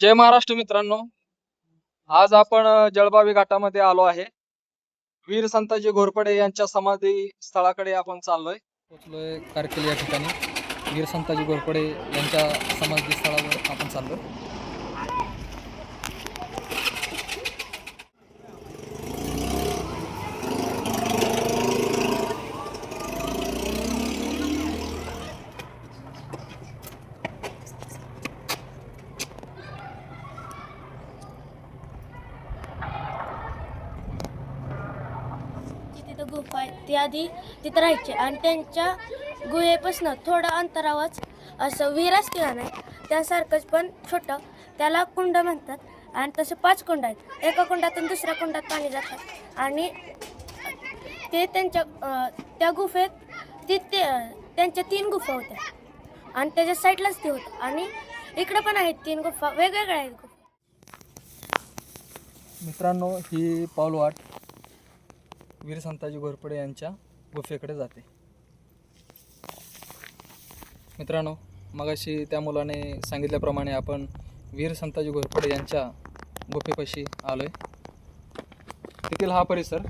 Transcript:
जय महाराष्ट्र मित्रांनो, आज आपण जळबावी घाटामध्ये आलो आहे. वीर संताजी घोरपडे यांच्या समाधी स्थळाकडे आपण चाललोय. पोहोचलोय कारकेल या ठिकाणी. वीर संताजी घोरपडे यांच्या समाधी स्थळावर आपण चाललोय. तिथं गुफा आहे ती आधी तिथं राहायचे आणि त्यांच्या गुहेपासून थोडं अंतरावरच असं विहीर असते का नाही त्यासारखंच पण छोटं त्याला कुंड म्हणतात. आणि तसे 5 कुंड आहेत. एका कुंडातून दुसऱ्या कुंडात पाणी जातात आणि ते त्यांच्या त्या गुफेत त्यांच्या 3 गुफा होत्या आणि त्याच्या साईडलाच ते होतं. आणि इकडं पण आहेत 3 गुफा, वेगवेगळ्या आहेत गुफा. मित्रांनो, ही पाऊलवाट वीर संताजी घोरपडे यांच्या गुफेकडे जाते. मित्रांनो, मगाशी त्या मुलाने सांगितल्याप्रमाणे आपण वीर संताजी घोरपडे यांच्या गुफेपाशी आलोय. तेथील हा परिसर